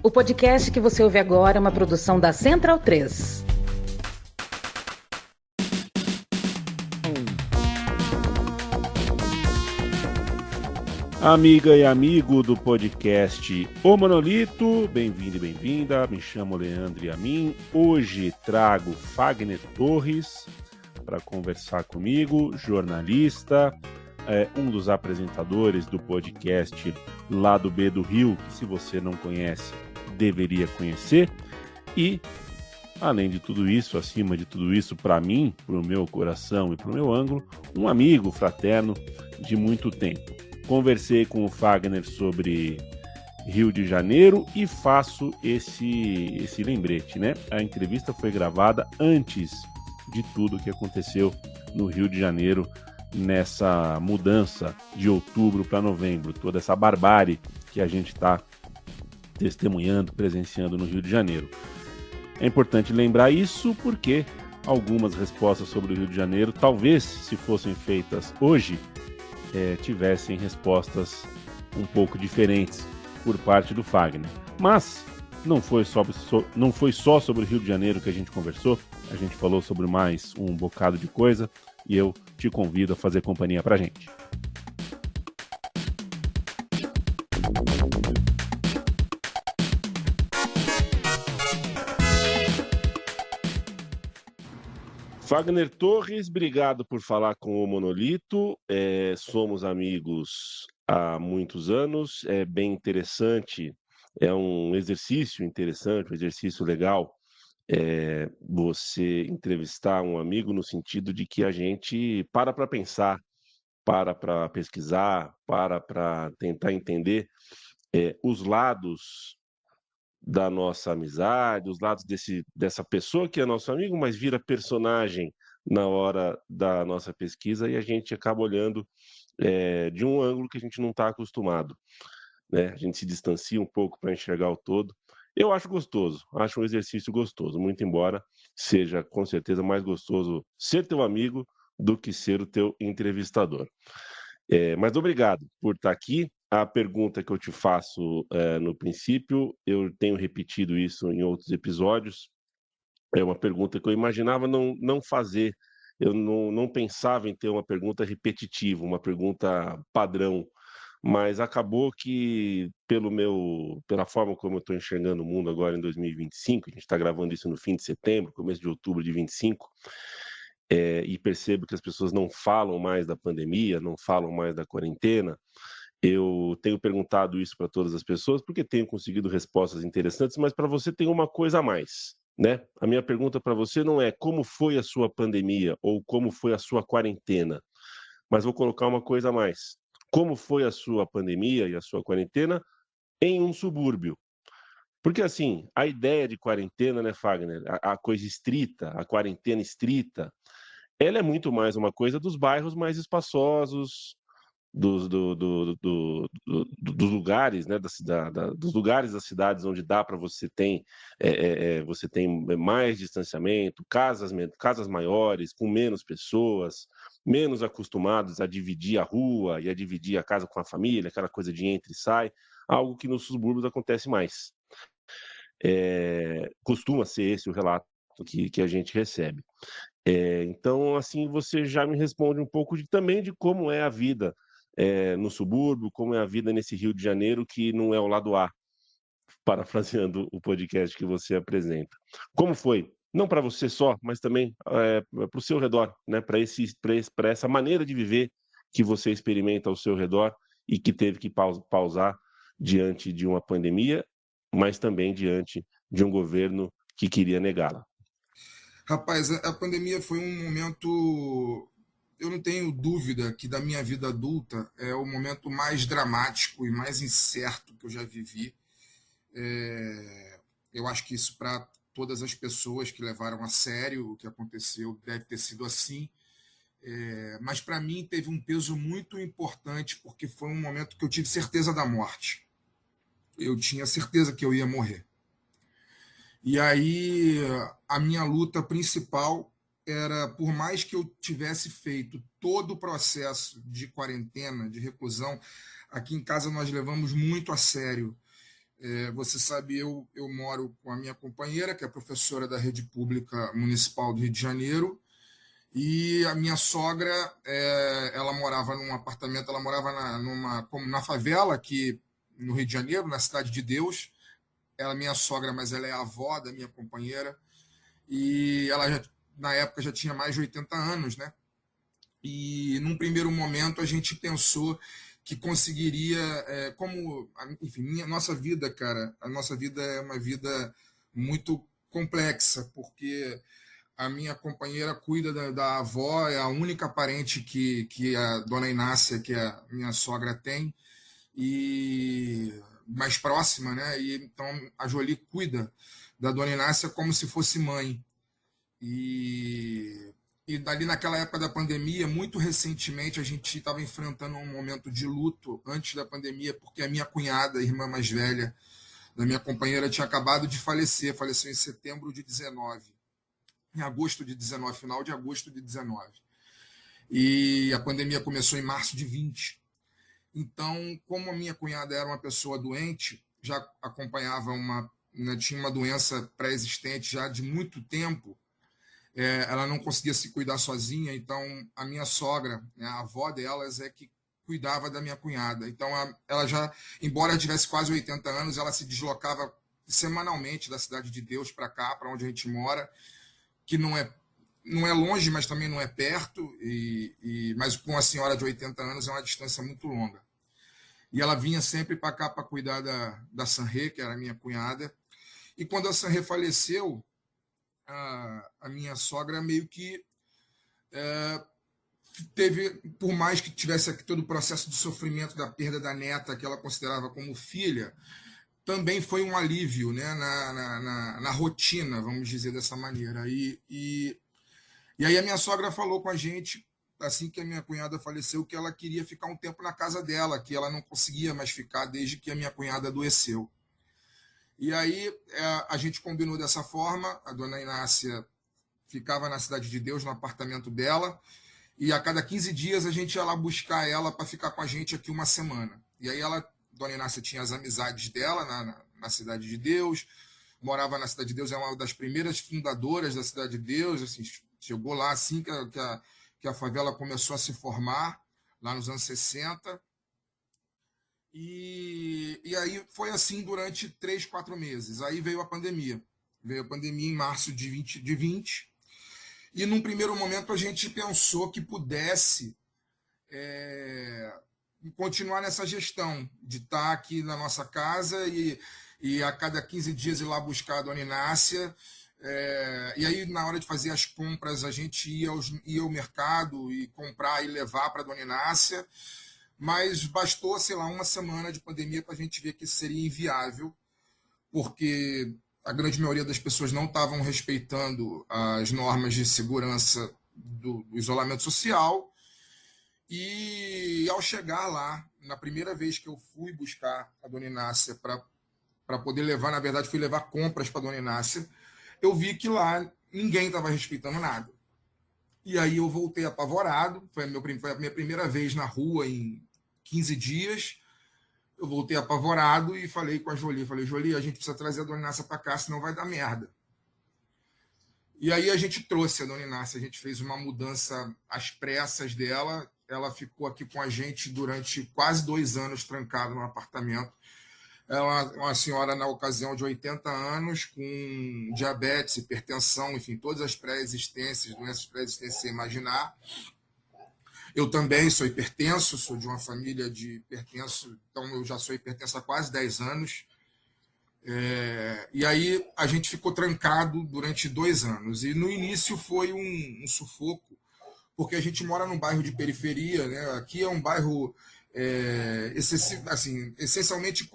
O podcast que você ouve agora é uma produção da Central 3. Amiga e amigo do podcast O Monolito, bem-vindo e bem-vinda, me chamo Leandro Yamin. Hoje trago Fagner Torres para conversar comigo, jornalista, um dos apresentadores do podcast Lado B do Rio, que se você não conhece, deveria conhecer. E, além de tudo isso, acima de tudo isso, para mim, para o meu coração e para o meu ângulo, um amigo fraterno de muito tempo. Conversei com o Fagner sobre Rio de Janeiro e faço esse lembrete, né? A entrevista foi gravada antes de tudo que aconteceu no Rio de Janeiro, nessa mudança de outubro para novembro, toda essa barbárie que a gente está testemunhando, presenciando no Rio de Janeiro. É importante lembrar isso porque algumas respostas sobre o Rio de Janeiro, talvez se fossem feitas hoje, tivessem respostas um pouco diferentes por parte do Fagner. Mas não foi só sobre o Rio de Janeiro que a gente conversou, a gente falou sobre mais um bocado de coisa e eu te convido a fazer companhia pra gente. Fagner Torres, obrigado por falar com o Monolito. Somos amigos há muitos anos, é bem interessante, é um exercício interessante, um exercício legal, você entrevistar um amigo no sentido de que a gente para pensar, para pesquisar, para tentar entender os lados da nossa amizade, os lados dessa pessoa que é nosso amigo, mas vira personagem na hora da nossa pesquisa e a gente acaba olhando de um ângulo que a gente não está acostumado, né? A gente se distancia um pouco para enxergar o todo. Eu acho gostoso, acho um exercício gostoso, muito embora seja com certeza mais gostoso ser teu amigo do que ser o teu entrevistador. Mas obrigado por estar aqui. A pergunta que eu te faço no princípio, eu tenho repetido isso em outros episódios, é uma pergunta que eu imaginava não fazer, eu não pensava em ter uma pergunta repetitiva, uma pergunta padrão, mas acabou que, pela forma como eu estou enxergando o mundo agora em 2025, a gente está gravando isso no fim de setembro, começo de outubro de 25, e percebo que as pessoas não falam mais da pandemia, não falam mais da quarentena. Eu tenho perguntado isso para todas as pessoas porque tenho conseguido respostas interessantes, mas para você tem uma coisa a mais, né? A minha pergunta para você não é como foi a sua pandemia ou como foi a sua quarentena, mas vou colocar uma coisa a mais. Como foi a sua pandemia e a sua quarentena em um subúrbio? Porque, assim, a ideia de quarentena, né, Fagner, a coisa estrita, a quarentena estrita, ela é muito mais uma coisa dos bairros mais espaçosos, dos lugares, né, dos lugares das cidades onde dá para você tem mais distanciamento, casas maiores, com menos pessoas, menos acostumados a dividir a rua e a dividir a casa com a família, aquela coisa de entra e sai, algo que nos subúrbios acontece mais. Costuma ser esse o relato que a gente recebe. Então, assim, você já me responde um pouco também de como é a vida no subúrbio, como é a vida nesse Rio de Janeiro, que não é o lado A, parafraseando o podcast que você apresenta. Como foi? Não para você só, mas também para o seu redor, né? Para essa maneira de viver que você experimenta ao seu redor e que teve que pausar diante de uma pandemia, mas também diante de um governo que queria negá-la. Rapaz, a pandemia foi um momento, eu não tenho dúvida que da minha vida adulta é o momento mais dramático e mais incerto que eu já vivi. Eu acho que isso para todas as pessoas que levaram a sério o que aconteceu deve ter sido assim. Mas para mim teve um peso muito importante porque foi um momento que eu tive certeza da morte. Eu tinha certeza que eu ia morrer. E aí a minha luta principal era, por mais que eu tivesse feito todo o processo de quarentena, de reclusão, aqui em casa nós levamos muito a sério Você sabe, eu moro com a minha companheira, que é professora da Rede Pública Municipal do Rio de Janeiro, e a minha sogra, ela morava num apartamento, ela morava na favela aqui no Rio de Janeiro, na Cidade de Deus. Ela é minha sogra, mas ela é a avó da minha companheira, e ela na época já tinha mais de 80 anos, né? E num primeiro momento a gente pensou que conseguiria, enfim, nossa vida, cara, a nossa vida é uma vida muito complexa, porque a minha companheira cuida da avó, é a única parente que a dona Inácia, que a minha sogra tem, e mais próxima, né? E então a Jolie cuida da dona Inácia como se fosse mãe. E, e dali naquela época da pandemia, muito recentemente, a gente estava enfrentando um momento de luto antes da pandemia, porque a minha cunhada, a irmã mais velha da minha companheira, tinha acabado de falecer, faleceu em setembro de 19, em agosto de 19, final de agosto de 19. E a pandemia começou em março de 20. Então, como a minha cunhada era uma pessoa doente, já acompanhava né, tinha uma doença pré-existente já de muito tempo, ela não conseguia se cuidar sozinha, então a minha sogra, né, a avó delas, é que cuidava da minha cunhada. Então ela já, embora tivesse quase 80 anos, ela se deslocava semanalmente da Cidade de Deus para cá, para onde a gente mora, que não é longe, mas também não é perto, mas com a senhora de 80 anos é uma distância muito longa. E ela vinha sempre para cá para cuidar da Sanrê, que era a minha cunhada. E quando a Sanrê faleceu, a minha sogra meio que teve, por mais que tivesse aqui todo o processo de sofrimento da perda da neta, que ela considerava como filha, também foi um alívio, né, na rotina, vamos dizer dessa maneira. E aí a minha sogra falou com a gente, assim que a minha cunhada faleceu, que ela queria ficar um tempo na casa dela, que ela não conseguia mais ficar desde que a minha cunhada adoeceu. E aí a gente combinou dessa forma, a dona Inácia ficava na Cidade de Deus, no apartamento dela, e a cada 15 dias a gente ia lá buscar ela para ficar com a gente aqui uma semana. E aí dona Inácia tinha as amizades dela na Cidade de Deus, morava na Cidade de Deus, é uma das primeiras fundadoras da Cidade de Deus, assim, chegou lá assim que a favela começou a se formar, lá nos anos 60. E aí foi assim durante 3, 4 meses. Aí veio a pandemia. Veio a pandemia em março de 20. E num primeiro momento a gente pensou que pudesse continuar nessa gestão, de estar aqui na nossa casa e a cada 15 dias ir lá buscar a dona Inácia. E aí, na hora de fazer as compras, a gente ia ao mercado e comprar e levar para a dona Inácia. Mas bastou, sei lá, uma semana de pandemia para a gente ver que isso seria inviável, porque a grande maioria das pessoas não estavam respeitando as normas de segurança do isolamento social. E ao chegar lá, na primeira vez que eu fui buscar a dona Inácia para poder levar, na verdade, fui levar compras para a dona Inácia, eu vi que lá ninguém estava respeitando nada. E aí eu voltei apavorado, foi a minha primeira vez na rua em 15 dias. Eu voltei apavorado e falei com a Jolie, Jolie, a gente precisa trazer a dona Inácia para cá, senão vai dar merda. E aí a gente trouxe a dona Inácia, a gente fez uma mudança às pressas dela, ela ficou aqui com a gente durante quase 2 anos trancada no apartamento. É uma senhora, na ocasião, de 80 anos, com diabetes, hipertensão, enfim, todas as pré-existências, doenças pré-existências, você imaginar. Eu também sou hipertenso, sou de uma família de hipertenso, então eu já sou hipertenso há quase 10 anos. E aí a gente ficou trancado durante 2 anos. E no início foi um sufoco, porque a gente mora num bairro de periferia, né? Aqui é um bairro assim, essencialmente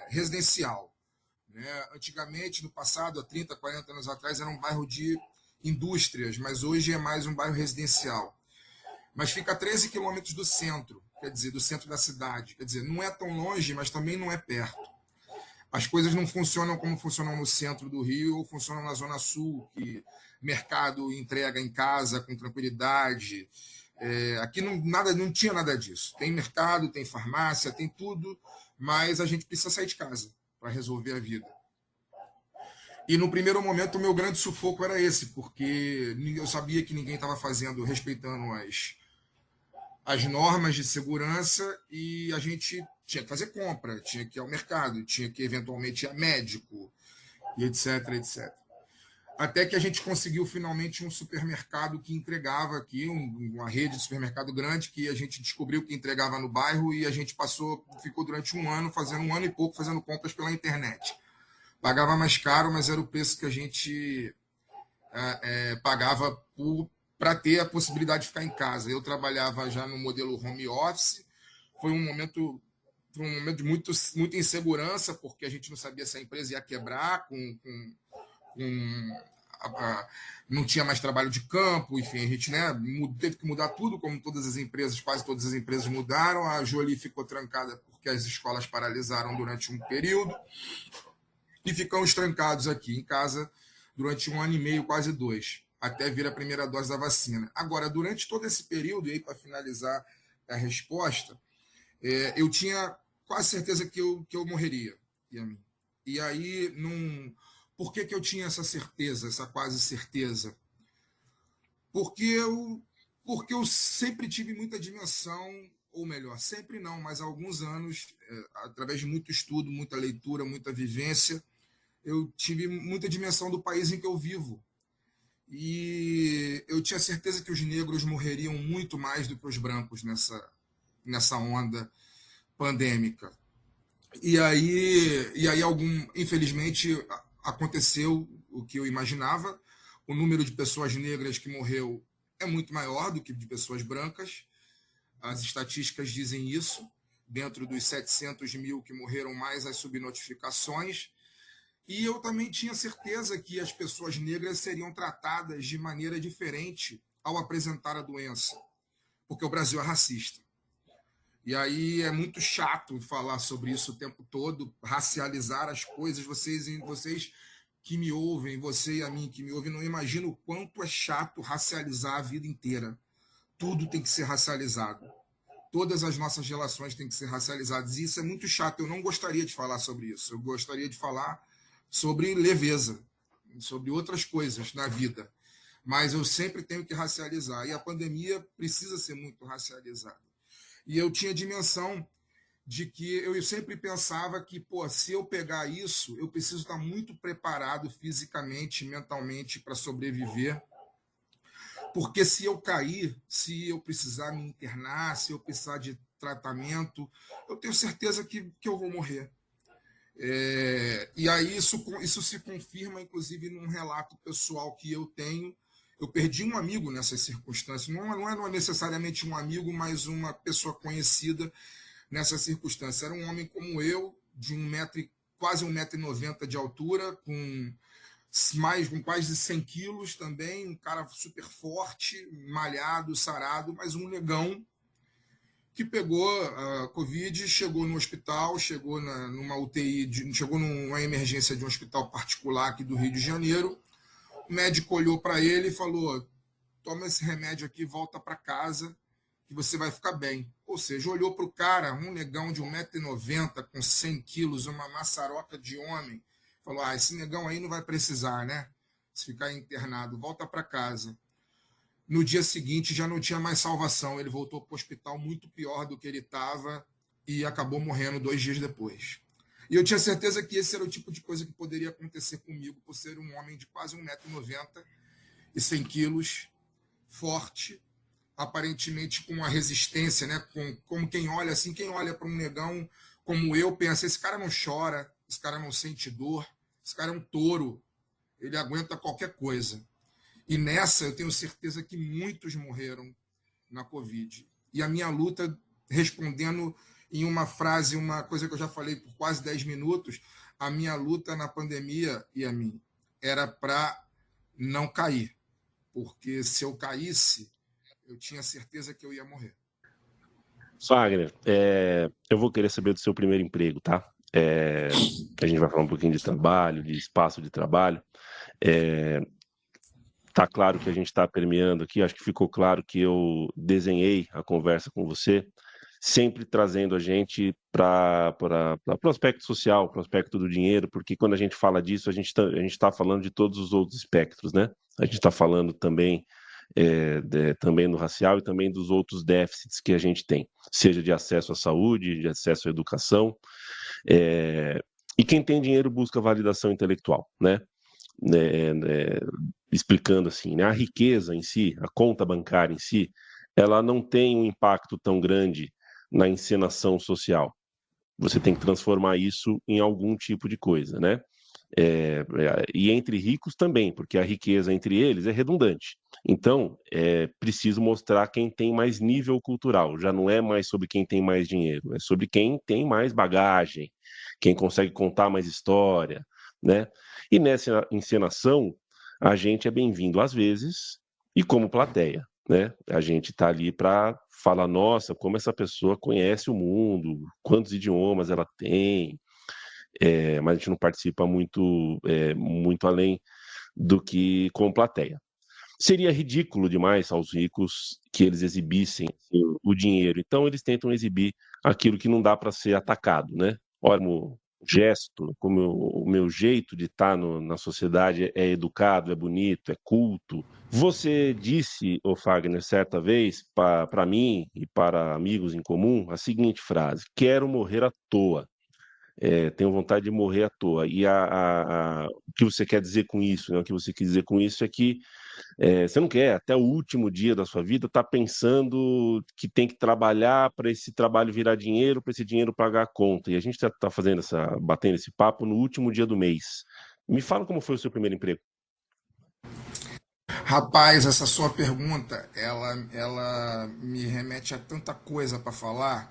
residencial. Né? Antigamente, no passado, há 30, 40 anos atrás, era um bairro de indústrias, mas hoje é mais um bairro residencial. Mas fica a 13 quilômetros do centro, quer dizer, do centro da cidade. Quer dizer, não é tão longe, mas também não é perto. As coisas não funcionam como funcionam no centro do Rio ou funcionam na Zona Sul, que mercado entrega em casa com tranquilidade. Aqui não tinha nada disso. Tem mercado, tem farmácia, tem tudo, mas a gente precisa sair de casa para resolver a vida. E no primeiro momento o meu grande sufoco era esse, porque eu sabia que ninguém estava fazendo, respeitando as normas de segurança, e a gente tinha que fazer compra, tinha que ir ao mercado, tinha que eventualmente ir a médico, e etc, etc. Até que a gente conseguiu finalmente um supermercado que entregava aqui, uma rede de supermercado grande, que a gente descobriu que entregava no bairro, e a gente ficou durante um ano e pouco fazendo compras pela internet. Pagava mais caro, mas era o preço que a gente pagava para ter a possibilidade de ficar em casa. Eu trabalhava já no modelo home office, foi um momento de muita insegurança, porque a gente não sabia se a empresa ia quebrar, não tinha mais trabalho de campo, enfim, a gente teve que mudar tudo, como todas as empresas, quase todas as empresas mudaram. A Jolie ficou trancada porque as escolas paralisaram durante um período, e ficamos trancados aqui em casa durante 1 ano e meio, quase 2, até vir a primeira dose da vacina. Agora, durante todo esse período, e aí para finalizar a resposta, eu tinha quase certeza que eu morreria. E aí, por que eu tinha essa certeza, essa quase certeza? Porque eu sempre tive muita dimensão, ou melhor, sempre não, mas há alguns anos, através de muito estudo, muita leitura, muita vivência, eu tive muita dimensão do país em que eu vivo. E eu tinha certeza que os negros morreriam muito mais do que os brancos nessa onda pandêmica. E aí infelizmente, aconteceu o que eu imaginava. O número de pessoas negras que morreu é muito maior do que de pessoas brancas. As estatísticas dizem isso. Dentro dos 700 mil que morreram, mais as subnotificações. E eu também tinha certeza que as pessoas negras seriam tratadas de maneira diferente ao apresentar a doença, porque o Brasil é racista. E aí é muito chato falar sobre isso o tempo todo, racializar as coisas. Vocês que me ouvem, você e a mim que me ouvem, não imaginam o quanto é chato racializar a vida inteira. Tudo tem que ser racializado. Todas as nossas relações têm que ser racializadas. E isso é muito chato. Eu não gostaria de falar sobre isso. Eu gostaria de falar sobre leveza, sobre outras coisas na vida. Mas eu sempre tenho que racializar. E a pandemia precisa ser muito racializada. E eu tinha dimensão de que eu sempre pensava que, se eu pegar isso, eu preciso estar muito preparado fisicamente, mentalmente, para sobreviver. Porque se eu cair, se eu precisar me internar, se eu precisar de tratamento, eu tenho certeza que eu vou morrer. E aí isso se confirma, inclusive, num relato pessoal que eu tenho. Eu perdi um amigo nessas circunstâncias. Não é necessariamente um amigo, mas uma pessoa conhecida nessa circunstância. Era um homem como eu, de quase 1,90 m de altura, com quase 100 quilos também, um cara super forte, malhado, sarado, mas um negão que pegou a Covid, chegou no hospital, chegou numa UTI, chegou numa emergência de um hospital particular aqui do Rio de Janeiro. O médico olhou para ele e falou: toma esse remédio aqui, volta para casa, que você vai ficar bem. Ou seja, olhou para o cara, um negão de 1,90 m, com 100 quilos, uma maçaroca de homem, falou: esse negão aí não vai precisar, né? Se ficar internado, volta para casa. No dia seguinte já não tinha mais salvação. Ele voltou para o hospital muito pior do que ele estava e acabou morrendo 2 dias depois. E eu tinha certeza que esse era o tipo de coisa que poderia acontecer comigo, por ser um homem de quase 1,90 m e 100 quilos, forte, aparentemente com uma resistência, né? Como quem olha assim, quem olha para um negão como eu, pensa: esse cara não chora, esse cara não sente dor, esse cara é um touro, ele aguenta qualquer coisa. E nessa eu tenho certeza que muitos morreram na Covid. E a minha luta, respondendo em uma frase, uma coisa que eu já falei por quase 10 minutos, a minha luta na pandemia, e a mim, era para não cair. Porque se eu caísse, eu tinha certeza que eu ia morrer. Fagner, eu vou querer saber do seu primeiro emprego, tá? A gente vai falar um pouquinho de trabalho, de espaço de trabalho. Tá claro que a gente está permeando aqui, acho que ficou claro que eu desenhei a conversa com você sempre trazendo a gente para o aspecto social, para o aspecto do dinheiro, porque quando a gente fala disso, a gente tá falando de todos os outros espectros, né? A gente está falando também também no racial e também dos outros déficits que a gente tem, seja de acesso à saúde, de acesso à educação. E quem tem dinheiro busca validação intelectual, né? Explicando assim, né? A riqueza em si, a conta bancária em si, ela não tem um impacto tão grande na encenação social. Você tem que transformar isso em algum tipo de coisa, né? E entre ricos também, porque a riqueza entre eles é redundante. Então, é preciso mostrar quem tem mais nível cultural. Já não é mais sobre quem tem mais dinheiro, é sobre quem tem mais bagagem, quem consegue contar mais história, né? E nessa encenação, a gente é bem-vindo às vezes e como plateia, né? A gente está ali para falar, nossa, como essa pessoa conhece o mundo, quantos idiomas ela tem, mas a gente não participa muito além do que com plateia. Seria ridículo demais aos ricos que eles exibissem assim, o dinheiro. Então, eles tentam exibir aquilo que não dá para ser atacado, né? Olha, como gesto, como o meu jeito de estar na sociedade é educado, é bonito, é culto. Você disse, ô Fagner, certa vez, para mim e para amigos em comum, a seguinte frase: quero morrer à toa. Tenho vontade de morrer à toa. E o que você quer dizer com isso, né? O que você quer dizer com isso é que você não quer, até o último dia da sua vida, estar pensando que tem que trabalhar para esse trabalho virar dinheiro, para esse dinheiro pagar a conta. E a gente está batendo esse papo no último dia do mês. Me fala como foi o seu primeiro emprego. Rapaz, essa sua pergunta, ela me remete a tanta coisa para falar,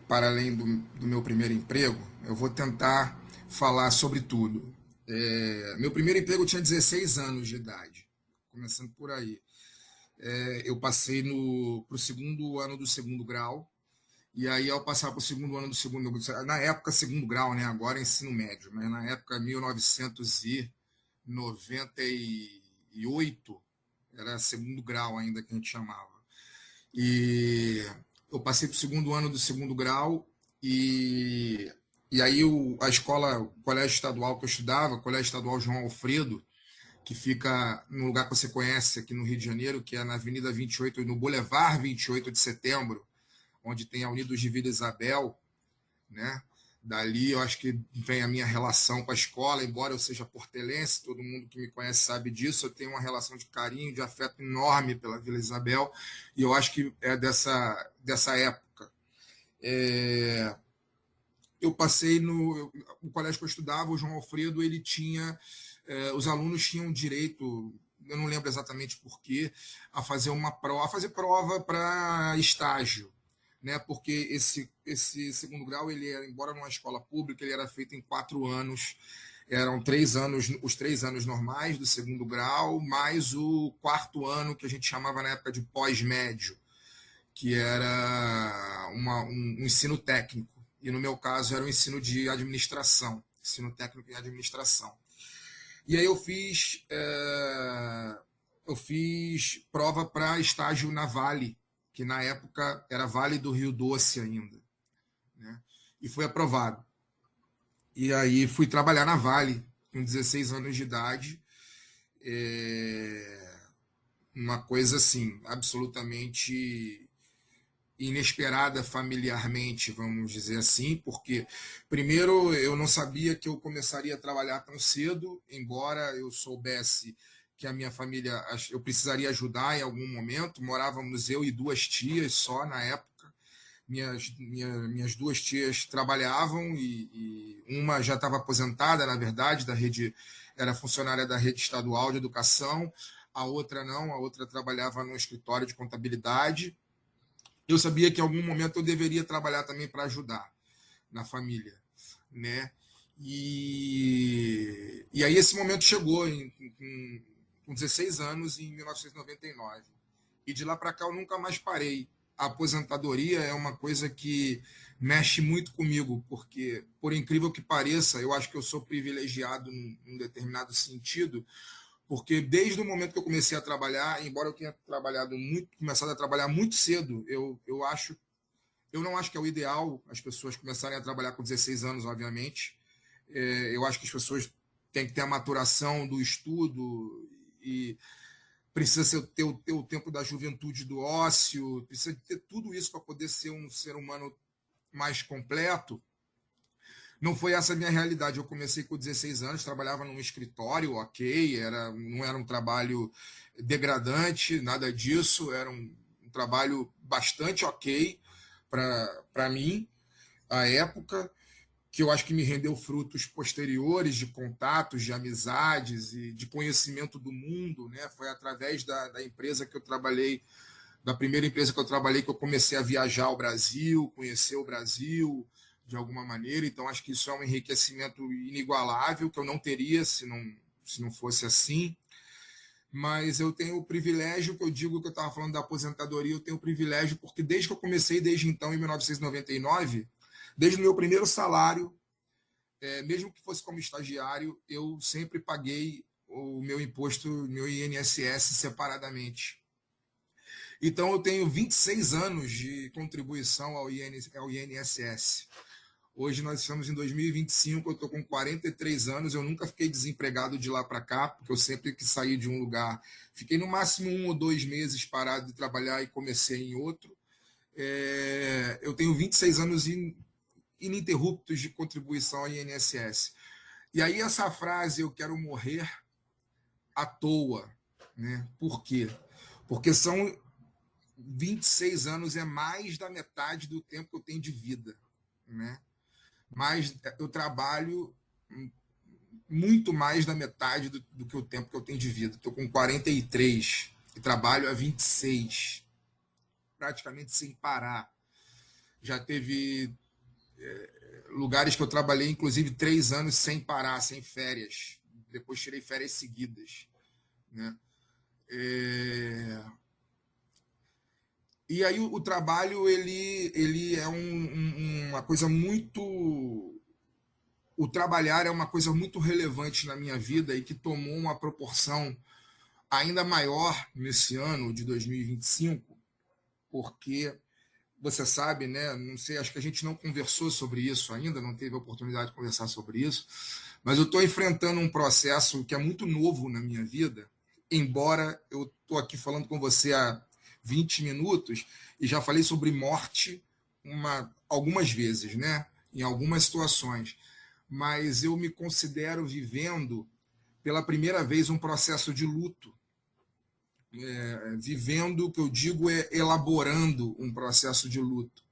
para além do meu primeiro emprego. Eu vou tentar falar sobre tudo. Meu primeiro emprego eu tinha 16 anos de idade, começando por aí. Eu passei para o segundo ano do segundo grau, e aí ao passar para o segundo ano do segundo grau, na época segundo grau, né? Agora é ensino médio, mas na época 1998 era segundo grau ainda que a gente chamava. E eu passei para o segundo ano do segundo grau e aí a escola, o colégio estadual que eu estudava, o Colégio Estadual João Alfredo, que fica no lugar que você conhece aqui no Rio de Janeiro, que é na Avenida 28, no Boulevard 28 de Setembro, onde tem a Unidos de Vila Isabel, né? Dali eu acho que vem a minha relação com a escola, embora eu seja portelense, todo mundo que me conhece sabe disso, eu tenho uma relação de carinho, de afeto enorme pela Vila Isabel, e eu acho que é dessa época. Eu passei o colégio que eu estudava, o João Alfredo, ele tinha, os alunos tinham direito, eu não lembro exatamente por quê, a fazer prova para estágio, né? Porque esse segundo grau, ele era, embora numa escola pública, ele era feito em 4 anos. Eram 3 anos, os 3 anos normais do segundo grau, mais o quarto ano, que a gente chamava na época de pós-médio, que era um ensino técnico. E no meu caso era o ensino de administração, ensino técnico em administração. E aí eu fiz prova para estágio na Vale, que na época era Vale do Rio Doce ainda, né? E fui aprovado. E aí fui trabalhar na Vale com 16 anos de idade. Uma coisa assim, absolutamente inesperada familiarmente, vamos dizer assim, porque primeiro eu não sabia que eu começaria a trabalhar tão cedo, embora eu soubesse que a minha família eu precisaria ajudar em algum momento. Morávamos eu e 2 tias só na época. Minhas 2 tias trabalhavam e uma já estava aposentada, na verdade, da rede, era funcionária da rede estadual de educação, a outra não, a outra trabalhava no escritório de contabilidade. Eu sabia que em algum momento eu deveria trabalhar também para ajudar na família, né? E aí esse momento chegou com 16 anos, em 1999. E de lá para cá eu nunca mais parei. A aposentadoria é uma coisa que mexe muito comigo, porque, por incrível que pareça, eu acho que eu sou privilegiado num determinado sentido, porque desde o momento que eu comecei a trabalhar, embora eu tenha começado a trabalhar muito cedo, eu acho, Eu não acho que é o ideal as pessoas começarem a trabalhar com 16 anos, obviamente. Eu acho que as pessoas têm que ter a maturação do estudo e precisa ter o tempo da juventude, do ócio, precisa ter tudo isso para poder ser um ser humano mais completo. Não foi essa a minha realidade. Eu comecei com 16 anos, trabalhava num escritório, ok, não era um trabalho degradante, nada disso, era um trabalho bastante ok para mim, à época, que eu acho que me rendeu frutos posteriores de contatos, de amizades e de conhecimento do mundo, né? Foi através da empresa que eu trabalhei, da primeira empresa que eu trabalhei, que eu comecei a viajar ao Brasil, conhecer o Brasil de alguma maneira. Então, acho que isso é um enriquecimento inigualável, que eu não teria se não fosse assim. Mas eu tenho o privilégio, que eu digo que eu estava falando da aposentadoria, eu tenho o privilégio porque desde que eu comecei, desde então, em 1999, desde o meu primeiro salário, mesmo que fosse como estagiário, eu sempre paguei o meu imposto, meu INSS separadamente. Então, eu tenho 26 anos de contribuição ao INSS. Hoje nós estamos em 2025, eu estou com 43 anos, eu nunca fiquei desempregado de lá para cá, porque eu sempre que saí de um lugar, fiquei no máximo 1 ou 2 meses parado de trabalhar e comecei em outro. Eu tenho 26 anos ininterruptos de contribuição ao INSS. E aí essa frase, eu quero morrer à toa, né? Por quê? Porque são 26 anos, é mais da metade do tempo que eu tenho de vida, né? Mas eu trabalho muito mais da metade do que o tempo que eu tenho de vida. Estou com 43 e trabalho há 26, praticamente sem parar. Já teve lugares que eu trabalhei, inclusive, 3 anos sem parar, sem férias. Depois tirei férias seguidas, né? E aí o trabalho ele é uma coisa muito... O trabalhar é uma coisa muito relevante na minha vida e que tomou uma proporção ainda maior nesse ano de 2025, porque você sabe, né? Não sei, acho que a gente não conversou sobre isso ainda, não teve a oportunidade de conversar sobre isso, mas eu estou enfrentando um processo que é muito novo na minha vida, embora eu estou aqui falando com você há 20 minutos e já falei sobre morte algumas vezes, né? Em algumas situações, mas eu me considero vivendo pela primeira vez um processo de luto, vivendo, o que eu digo é elaborando um processo de luto,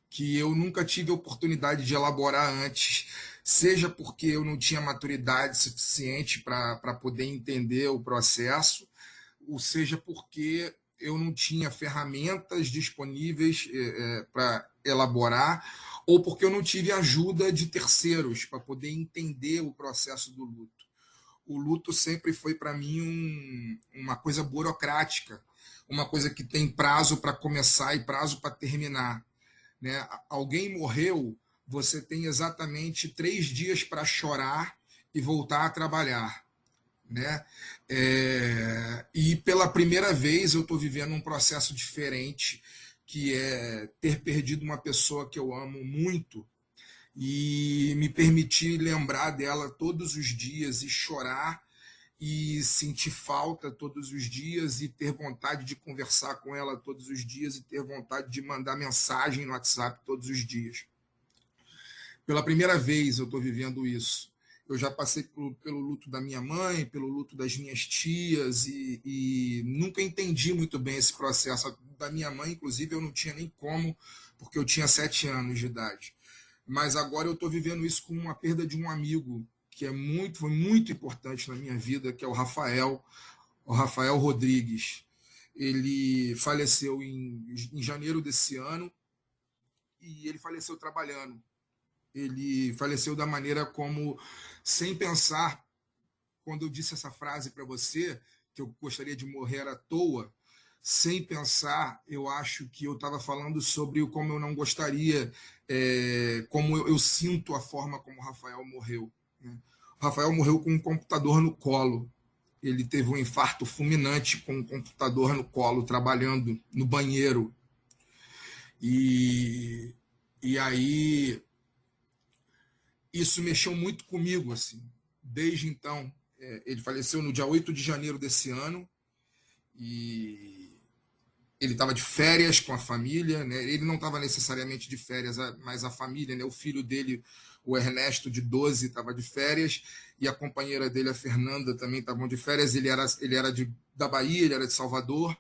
que eu nunca tive oportunidade de elaborar antes, seja porque eu não tinha maturidade suficiente para poder entender o processo, ou seja porque eu não tinha ferramentas disponíveis para elaborar, ou porque eu não tive ajuda de terceiros para poder entender o processo do luto. O luto sempre foi para mim uma coisa burocrática, uma coisa que tem prazo para começar e prazo para terminar, né? Alguém morreu, você tem exatamente 3 dias para chorar e voltar a trabalhar, né? E pela primeira vez eu estou vivendo um processo diferente, que é ter perdido uma pessoa que eu amo muito e me permitir lembrar dela todos os dias e chorar e sentir falta todos os dias e ter vontade de conversar com ela todos os dias e ter vontade de mandar mensagem no WhatsApp todos os dias. Pela primeira vez eu estou vivendo isso. Eu já passei pelo luto da minha mãe, pelo luto das minhas tias e nunca entendi muito bem esse processo. Da minha mãe, inclusive, eu não tinha nem como, porque eu tinha 7 anos de idade. Mas agora eu estou vivendo isso com uma perda de um amigo que foi muito importante na minha vida, que é o Rafael Rodrigues. Ele faleceu em janeiro desse ano e ele faleceu trabalhando. Ele faleceu da maneira como, sem pensar, quando eu disse essa frase para você, que eu gostaria de morrer à toa, sem pensar, eu acho que eu estava falando sobre como eu não gostaria, como eu sinto a forma como o Rafael morreu, né? O Rafael morreu com um computador no colo. Ele teve um infarto fulminante com um computador no colo, trabalhando no banheiro. E, e aí isso mexeu muito comigo, assim. Desde então, ele faleceu no dia 8 de janeiro desse ano, e ele estava de férias com a família, né? Ele não estava necessariamente de férias, mas a família, né? O filho dele, o Ernesto, de 12, estava de férias, e a companheira dele, a Fernanda, também estavam de férias. Ele era da Bahia, ele era de Salvador,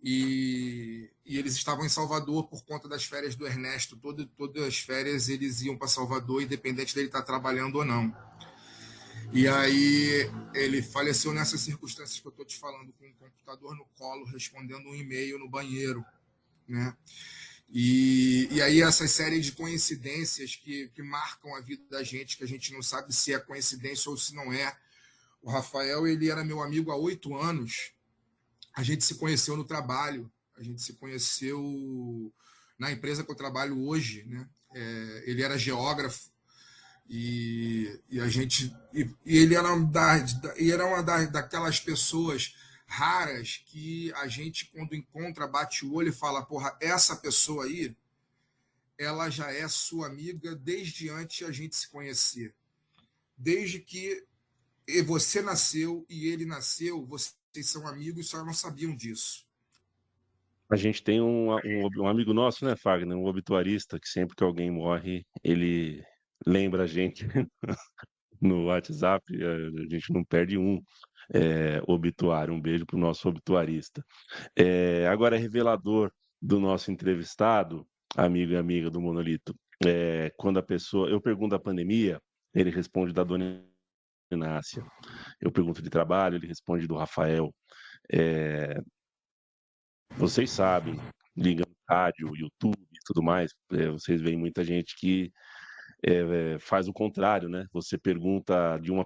e eles estavam em Salvador por conta das férias do Ernesto. Todas as férias eles iam para Salvador, independente dele estar trabalhando ou não. E aí ele faleceu nessas circunstâncias que eu estou te falando, com o computador no colo, respondendo um e-mail no banheiro, né? E aí essas séries de coincidências que marcam a vida da gente, que a gente não sabe se é coincidência ou se não é. O Rafael, ele era meu amigo há 8 anos. A gente se conheceu no trabalho, a gente se conheceu na empresa que eu trabalho hoje, né? Ele era geógrafo, e a gente e ele era uma daquelas pessoas raras que a gente, quando encontra, bate o olho e fala: porra, essa pessoa aí, ela já é sua amiga desde antes a gente se conhecer. Desde que você nasceu e ele nasceu, vocês são amigos, só não sabiam disso. A gente tem um amigo nosso, né, Fagner, um obituarista, que sempre que alguém morre, ele lembra a gente no WhatsApp, a gente não perde um obituário. Um beijo para o nosso obituarista. Agora é revelador do nosso entrevistado, amigo e amiga do Monolito. Quando a pessoa. Eu pergunto da pandemia, ele responde da dona Inácia. Eu pergunto de trabalho, ele responde do Rafael. Vocês sabem, ligando rádio, YouTube e tudo mais, vocês veem muita gente que faz o contrário, né? Você pergunta de uma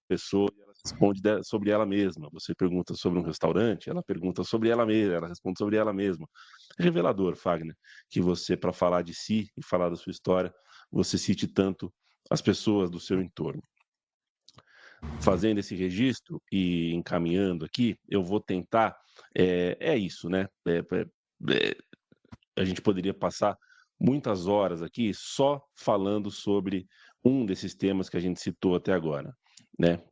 pessoa e ela responde sobre ela mesma. Você pergunta sobre um restaurante, ela pergunta sobre ela mesma, ela responde sobre ela mesma. É revelador, Fagner, que você, para falar de si e falar da sua história, você cite tanto as pessoas do seu entorno. Fazendo esse registro e encaminhando aqui, eu vou tentar. É isso, né? A gente poderia passar muitas horas aqui só falando sobre um desses temas que a gente citou até agora, né?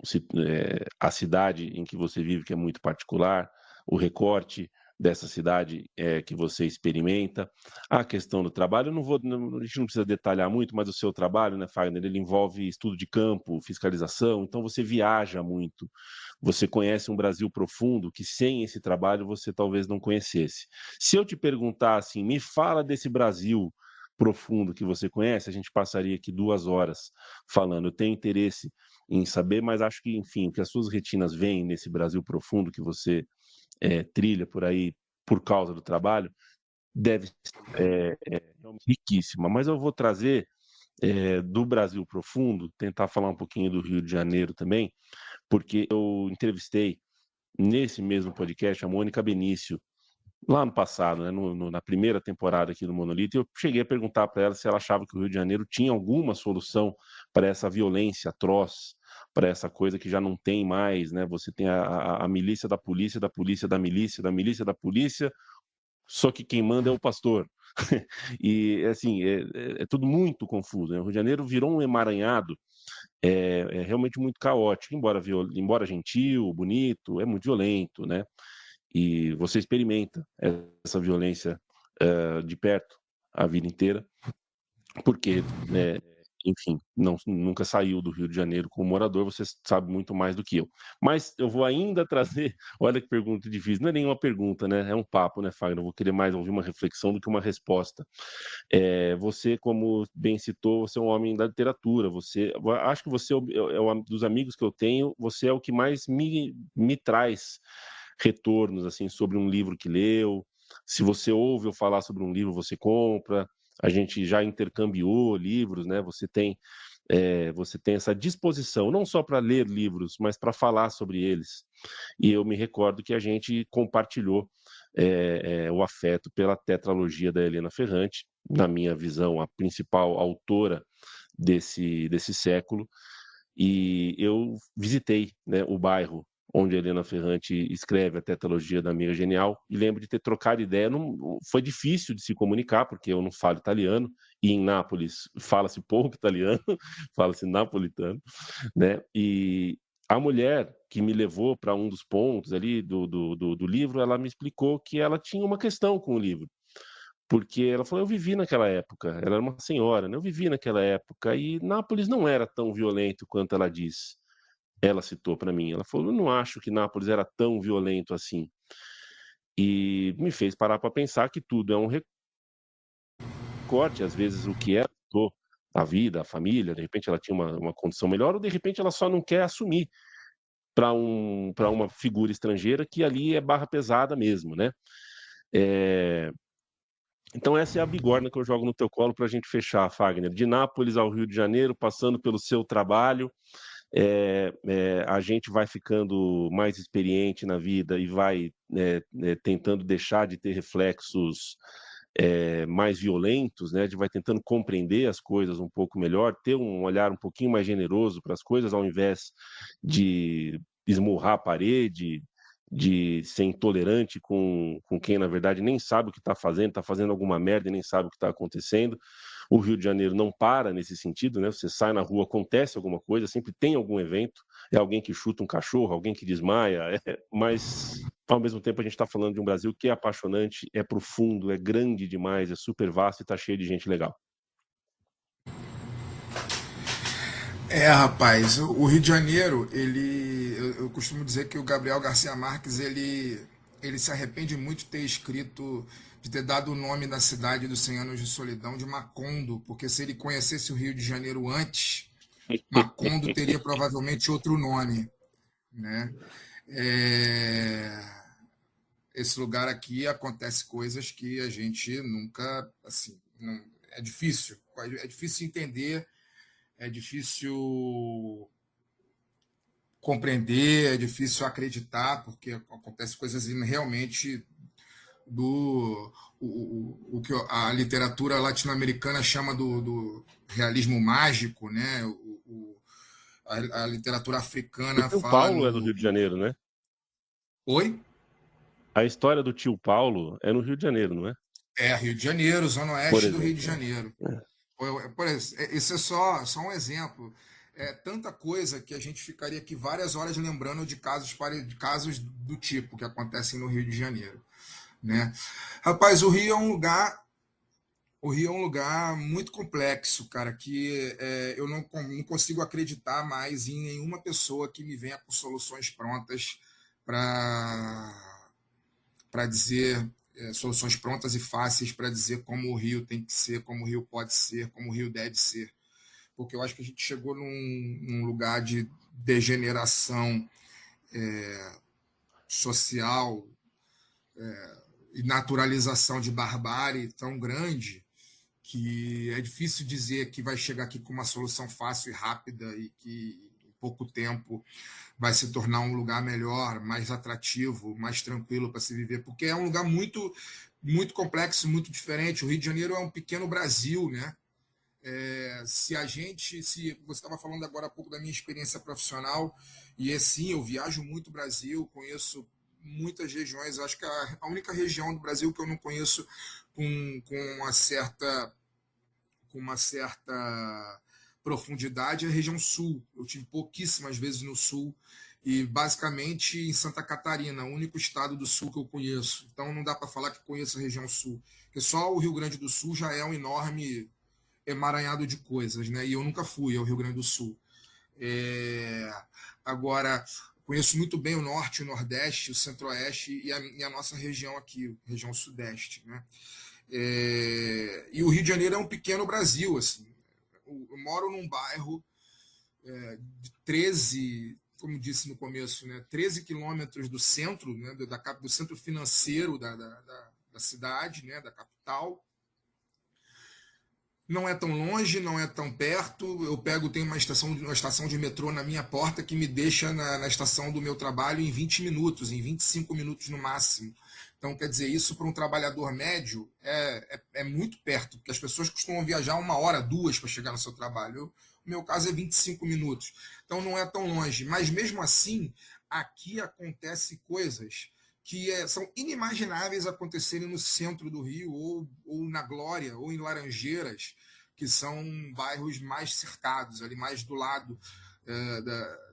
A cidade em que você vive, que é muito particular, o recorte dessa cidade que você experimenta, a questão do trabalho. A gente não precisa detalhar muito, mas o seu trabalho, né, Fagner, ele envolve estudo de campo, fiscalização, então você viaja muito, você conhece um Brasil profundo que sem esse trabalho você talvez não conhecesse. Se eu te perguntar assim, me fala desse Brasil profundo que você conhece, a gente passaria aqui 2 horas falando. Eu tenho interesse em saber, mas acho que, enfim, o que as suas retinas veem nesse Brasil profundo que você trilha por aí por causa do trabalho, deve ser realmente riquíssima. Mas eu vou trazer do Brasil profundo, tentar falar um pouquinho do Rio de Janeiro também, porque eu entrevistei nesse mesmo podcast a Mônica Benício, lá no passado, né, na primeira temporada aqui do Monolito, eu cheguei a perguntar para ela se ela achava que o Rio de Janeiro tinha alguma solução para essa violência atroz, para essa coisa que já não tem mais, né? Você tem a milícia da polícia, da polícia da milícia, da milícia da polícia, só que quem manda é o pastor. E, assim, é tudo muito confuso, né? O Rio de Janeiro virou um emaranhado realmente muito caótico, embora gentil, bonito, é muito violento, né? E você experimenta essa violência de perto a vida inteira, porque, enfim, nunca saiu do Rio de Janeiro como morador, você sabe muito mais do que eu. Mas eu vou ainda trazer, olha que pergunta difícil, não é nenhuma pergunta, né? É um papo, né, Fagner? Eu vou querer mais ouvir uma reflexão do que uma resposta. Você, como bem citou, você é um homem da literatura, acho que você dos amigos que eu tenho, você é o que mais me traz retornos assim sobre um livro que leu. Se você ouve eu falar sobre um livro, você compra. A gente já intercambiou livros, né? Você tem essa disposição, não só para ler livros, mas para falar sobre eles. E eu me recordo que a gente compartilhou o afeto pela tetralogia da Helena Ferrante, na minha visão, a principal autora desse século. E eu visitei, né, o bairro onde a Helena Ferrante escreve a Tetralogia da Amiga Genial, e lembro de ter trocado ideia. Não, foi difícil de se comunicar, porque eu não falo italiano, e em Nápoles fala-se pouco italiano, fala-se napolitano, né? E a mulher que me levou para um dos pontos ali do livro, ela me explicou que ela tinha uma questão com o livro, porque ela falou, eu vivi naquela época, ela era uma senhora, né? Eu vivi naquela época, e Nápoles não era tão violento quanto ela diz. Ela citou para mim, ela falou, eu não acho que Nápoles era tão violento assim. E me fez parar para pensar que tudo é um recorte, às vezes o que ela citou, a vida, a família, de repente ela tinha uma condição melhor, ou de repente ela só não quer assumir para uma figura estrangeira, que ali é barra pesada mesmo, né? Então essa é a bigorna que eu jogo no teu colo para a gente fechar, Fagner. De Nápoles ao Rio de Janeiro, passando pelo seu trabalho, a gente vai ficando mais experiente na vida e vai tentando deixar de ter reflexos mais violentos, né? A gente vai tentando compreender as coisas um pouco melhor, ter um olhar um pouquinho mais generoso para as coisas, ao invés de esmurrar a parede, de ser intolerante com quem, na verdade, nem sabe o que está fazendo alguma merda e nem sabe o que está acontecendo. O Rio de Janeiro não para nesse sentido, né? Você sai na rua, acontece alguma coisa, sempre tem algum evento, é alguém que chuta um cachorro, alguém que desmaia, mas ao mesmo tempo a gente está falando de um Brasil que é apaixonante, é profundo, é grande demais, é super vasto e está cheio de gente legal. Rapaz, o Rio de Janeiro, eu costumo dizer que o Gabriel Garcia Marques, ele se arrepende muito de ter escrito, de ter dado o nome da cidade dos 100 anos de solidão de Macondo, porque se ele conhecesse o Rio de Janeiro antes, Macondo teria provavelmente outro nome, né? Esse lugar aqui acontece coisas que a gente nunca, assim, não, é difícil entender, é difícil compreender, é difícil acreditar, porque acontece coisas realmente o que a literatura latino-americana chama do realismo mágico, né? A literatura O africana tio fala Paulo é do no... Rio de Janeiro, né? Oi? A história do tio Paulo é no Rio de Janeiro, não é? Rio de Janeiro, zona Por oeste do Rio de exemplo. Janeiro. Isso é só um exemplo. É tanta coisa que a gente ficaria aqui várias horas lembrando de casos do tipo que acontecem no Rio de Janeiro, né? Rapaz, o Rio é um lugar muito complexo, cara, que eu não consigo acreditar mais em nenhuma pessoa que me venha com soluções prontas para dizer soluções prontas e fáceis para dizer como o Rio tem que ser, como o Rio pode ser, como o Rio deve ser. Porque eu acho que a gente chegou num lugar de degeneração social e naturalização de barbárie tão grande que é difícil dizer que vai chegar aqui com uma solução fácil e rápida e que em pouco tempo vai se tornar um lugar melhor, mais atrativo, mais tranquilo para se viver, porque é um lugar muito, muito complexo, muito diferente. O Rio de Janeiro é um pequeno Brasil, né? Se você estava falando agora há pouco da minha experiência profissional, e sim, eu viajo muito o Brasil, conheço muitas regiões, acho que a única região do Brasil que eu não conheço com uma certa profundidade é a região sul. Eu tive pouquíssimas vezes no sul e basicamente em Santa Catarina, o único estado do sul que eu conheço. Então não dá para falar que conheço a região sul, porque só o Rio Grande do Sul já é um enorme emaranhado de coisas, né? E eu nunca fui ao Rio Grande do Sul. Agora, conheço muito bem o norte, o nordeste, o centro-oeste e a nossa região aqui, região sudeste, né? E o Rio de Janeiro é um pequeno Brasil, assim. Eu moro num bairro de 13, como disse no começo, né, 13 quilômetros do centro, né, do centro financeiro da cidade, né, da capital. Não é tão longe, não é tão perto. Tenho uma estação de metrô na minha porta que me deixa na estação do meu trabalho em 20 minutos, em 25 minutos no máximo. Então, quer dizer, isso para um trabalhador médio é muito perto, porque as pessoas costumam viajar 1 hora, 2 para chegar no seu trabalho. Eu meu caso é 25 minutos. Então não é tão longe. Mas mesmo assim, aqui acontece coisas que são inimagináveis acontecerem no centro do Rio, ou na Glória, ou em Laranjeiras, que são bairros mais cercados, ali mais do lado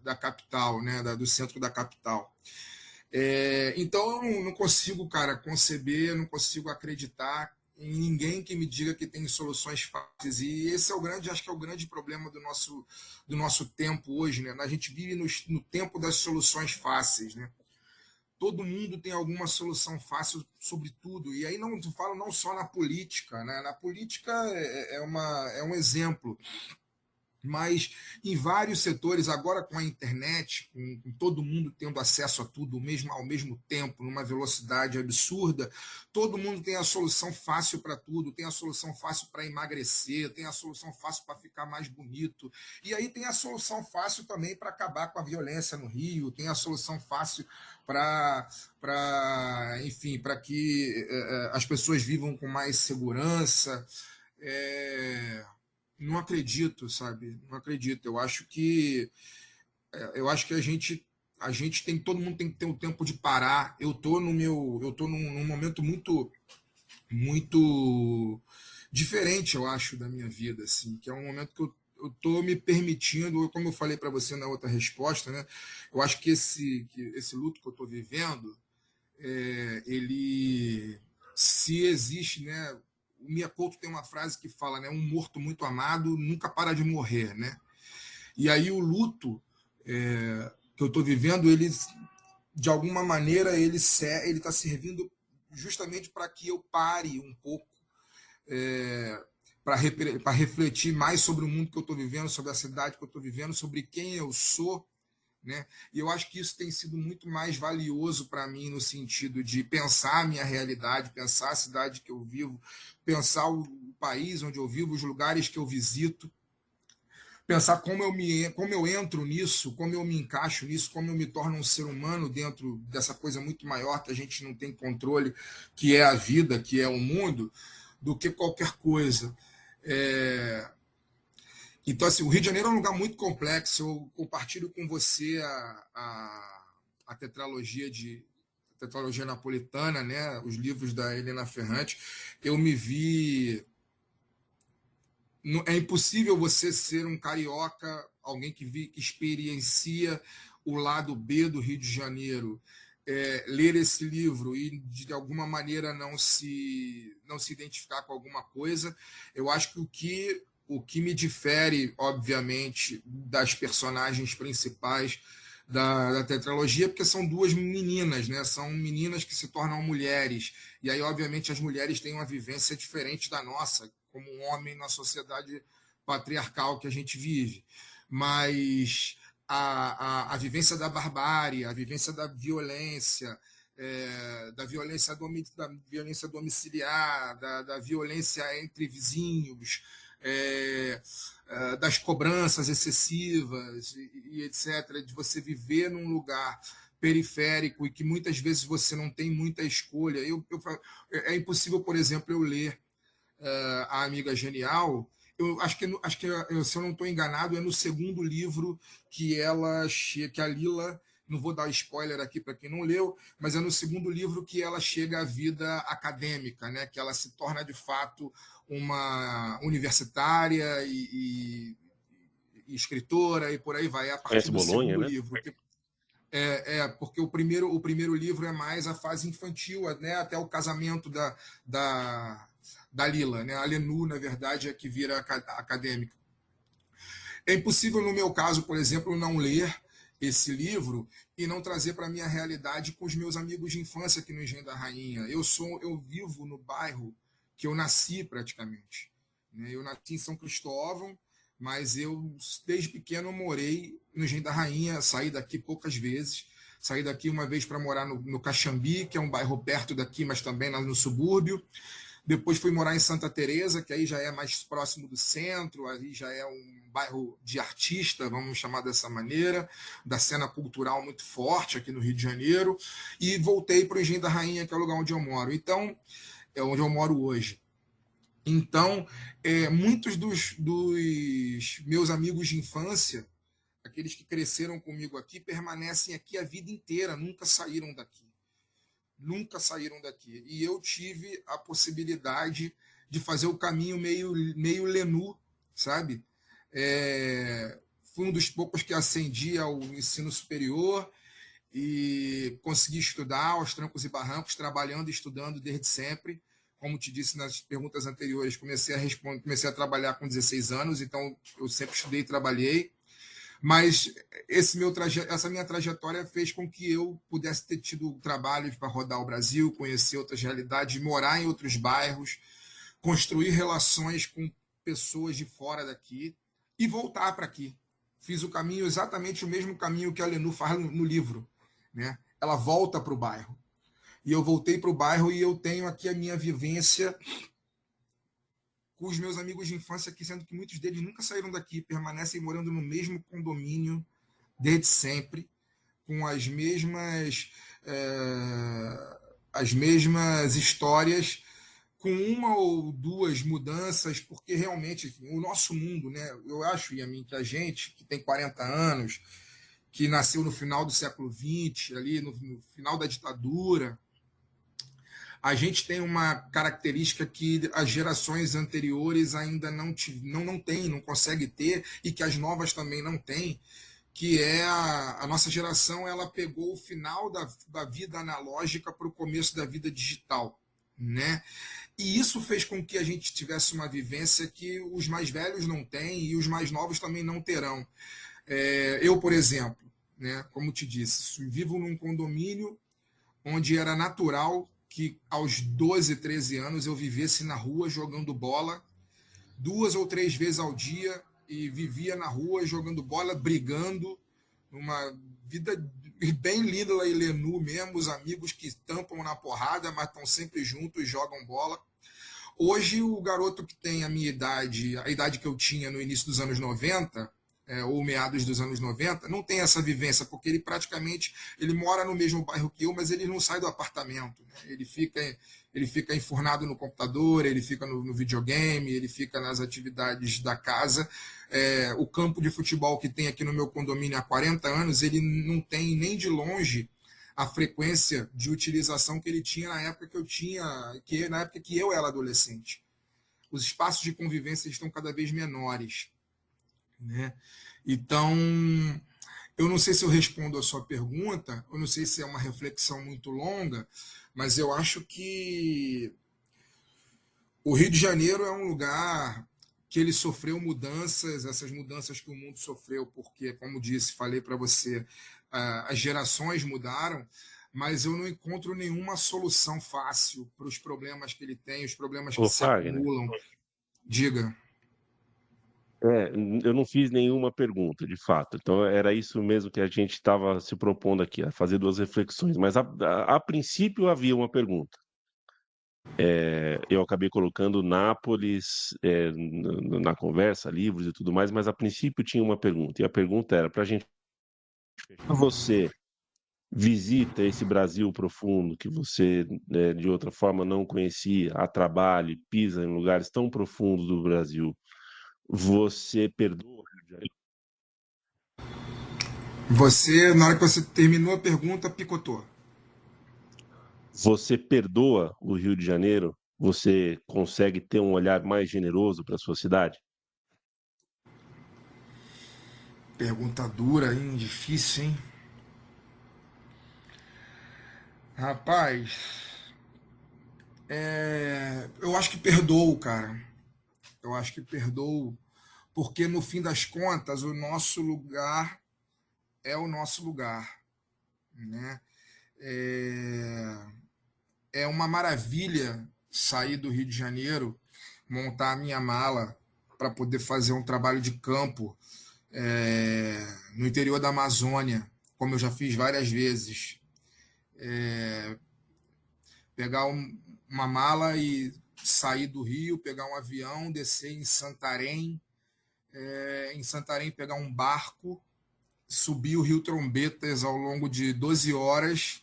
da capital, né, do centro da capital. Então eu não consigo, cara, conceber, não consigo acreditar em ninguém que me diga que tem soluções fáceis. E esse é o grande, acho que é o grande problema do nosso tempo hoje, né? A gente vive no tempo das soluções fáceis, né? Todo mundo tem alguma solução fácil sobre tudo. E aí não falo não só na política, né? Na política é um exemplo. Mas em vários setores, agora com a internet, com todo mundo tendo acesso a tudo ao mesmo tempo, numa velocidade absurda, todo mundo tem a solução fácil para tudo, tem a solução fácil para emagrecer, tem a solução fácil para ficar mais bonito, e aí tem a solução fácil também para acabar com a violência no Rio, tem a solução fácil enfim, para que as pessoas vivam com mais segurança. Não acredito, sabe? Não acredito. Eu acho que a gente tem, todo mundo tem que ter um tempo de parar. Eu tô num momento muito diferente, eu acho, da minha vida, assim, que é um momento que eu tô me permitindo, como eu falei para você na outra resposta, né? Eu acho que esse luto que eu tô vivendo, ele, se existe, né? O Mia Couto tem uma frase que fala, né? Um morto muito amado nunca para de morrer, né? E aí o luto que eu estou vivendo, ele, de alguma maneira, ele está servindo justamente para que eu pare um pouco, para refletir mais sobre o mundo que eu estou vivendo, sobre a cidade que eu estou vivendo, sobre quem eu sou, né? E eu acho que isso tem sido muito mais valioso para mim no sentido de pensar a minha realidade, pensar a cidade que eu vivo, pensar o país onde eu vivo, os lugares que eu visito, pensar como eu entro nisso, como eu me encaixo nisso, como eu me torno um ser humano dentro dessa coisa muito maior que a gente não tem controle, que é a vida, que é o mundo, do que qualquer coisa. Então, assim, o Rio de Janeiro é um lugar muito complexo. Eu compartilho com você a tetralogia napolitana, né? Os livros da Helena Ferrante. Eu me vi. É impossível você ser um carioca, alguém que experiencia o lado B do Rio de Janeiro, ler esse livro e de alguma maneira não se identificar com alguma coisa. Eu acho que o que me difere, obviamente, das personagens principais da tetralogia, porque são duas meninas, né? São meninas que se tornam mulheres. E aí, obviamente, as mulheres têm uma vivência diferente da nossa, como um homem na sociedade patriarcal que a gente vive. Mas a vivência da barbárie, a vivência da violência, da violência domiciliar, da violência entre vizinhos, das cobranças excessivas e etc., de você viver num lugar periférico e que muitas vezes você não tem muita escolha. É impossível, por exemplo, eu ler A Amiga Genial. Eu acho que se eu não estou enganado, é no segundo livro que a Lila, não vou dar spoiler aqui para quem não leu, mas é no segundo livro que ela chega à vida acadêmica, né? Que ela se torna de fato uma universitária e escritora e por aí vai, a partir Conhece do Bolonha, segundo né? livro. Porque o primeiro livro é mais a fase infantil, né? Até o casamento da Lila, né? A Lenu, na verdade, é que vira acadêmica. É impossível, no meu caso, por exemplo, não ler esse livro e não trazer para a minha realidade com os meus amigos de infância aqui no Engenho da Rainha. Eu vivo no bairro que eu nasci praticamente. Eu nasci em São Cristóvão, mas eu, desde pequeno, morei no Engenho da Rainha, saí daqui poucas vezes. Saí daqui uma vez para morar no Caxambi, que é um bairro perto daqui, mas também no subúrbio. Depois fui morar em Santa Teresa, que aí já é mais próximo do centro, aí já é um bairro de artista, vamos chamar dessa maneira, da cena cultural muito forte aqui no Rio de Janeiro, e voltei para o Engenho da Rainha, que é o lugar onde eu moro. Então, é onde eu moro hoje. Então, muitos dos meus amigos de infância, aqueles que cresceram comigo aqui, permanecem aqui a vida inteira, nunca saíram daqui. Nunca saíram daqui. E eu tive a possibilidade de fazer o caminho meio Lenu, sabe? Fui um dos poucos que ascendi ao ensino superior e consegui estudar aos trancos e barrancos, trabalhando e estudando desde sempre. Como te disse nas perguntas anteriores, comecei a trabalhar com 16 anos, então eu sempre estudei e trabalhei. Mas essa minha trajetória fez com que eu pudesse ter tido trabalhos para rodar o Brasil, conhecer outras realidades, morar em outros bairros, construir relações com pessoas de fora daqui e voltar para aqui. Fiz o caminho, exatamente o mesmo caminho que a Lenu faz no livro. Né? Ela volta para o bairro. E eu voltei para o bairro e eu tenho aqui a minha vivência com os meus amigos de infância aqui, sendo que muitos deles nunca saíram daqui, permanecem morando no mesmo condomínio desde sempre, com as mesmas histórias, com uma ou duas mudanças, porque realmente enfim, o nosso mundo, né? Eu acho, Yamin, que a gente que tem 40 anos, que nasceu no final do século XX, ali no final da ditadura, a gente tem uma característica que as gerações anteriores ainda não têm, não conseguem ter, e que as novas também não têm, que é a nossa geração, ela pegou o final da vida analógica para o começo da vida digital, né? E isso fez com que a gente tivesse uma vivência que os mais velhos não têm e os mais novos também não terão. Eu, por exemplo, né, como te disse, vivo num condomínio onde era natural que aos 12, 13 anos eu vivesse na rua jogando bola 2 ou 3 vezes ao dia e vivia na rua jogando bola, brigando, uma vida bem linda lá em Lenu mesmo, os amigos que tampam na porrada, mas estão sempre juntos e jogam bola. Hoje, o garoto que tem a minha idade, a idade que eu tinha no início dos anos 90, ou meados dos anos 90, não tem essa vivência, porque ele mora no mesmo bairro que eu, mas ele não sai do apartamento. Né? Ele fica enfurnado no computador, ele fica no videogame, ele fica nas atividades da casa. O campo de futebol que tem aqui no meu condomínio há 40 anos, ele não tem nem de longe a frequência de utilização que ele tinha na época na época que eu era adolescente. Os espaços de convivência estão cada vez menores, né? Então, eu não sei se eu respondo a sua pergunta, eu não sei se é uma reflexão muito longa, mas eu acho que o Rio de Janeiro é um lugar que ele sofreu mudanças, essas mudanças que o mundo sofreu, porque, como disse, falei para você, as gerações mudaram, mas eu não encontro nenhuma solução fácil para os problemas que ele tem, os problemas que Ô, se Fagner, acumulam. Diga. eu não fiz nenhuma pergunta, de fato. Então, era isso mesmo que a gente estava se propondo aqui, a fazer duas reflexões. Mas, a princípio, havia uma pergunta. Eu acabei colocando Nápoles, na conversa, livros e tudo mais, mas a princípio tinha uma pergunta. E a pergunta era para a gente: você visita esse Brasil profundo que você, de outra forma, não conhecia, a trabalho, e pisa em lugares tão profundos do Brasil, você perdoa o Rio de Janeiro? Você, na hora que você terminou a pergunta, picotou. Você perdoa o Rio de Janeiro? Você consegue ter um olhar mais generoso para a sua cidade? Pergunta dura, hein? Difícil, hein? Rapaz, eu acho que perdoo, cara. Eu acho que perdoo, porque no fim das contas, o nosso lugar é o nosso lugar, né? É, é uma maravilha sair do Rio de Janeiro, montar a minha mala para poder fazer um trabalho de campo no interior da Amazônia, como eu já fiz várias vezes. Pegar uma mala e sair do Rio, pegar um avião, descer em Santarém, em Santarém pegar um barco, subir o Rio Trombetas ao longo de 12 horas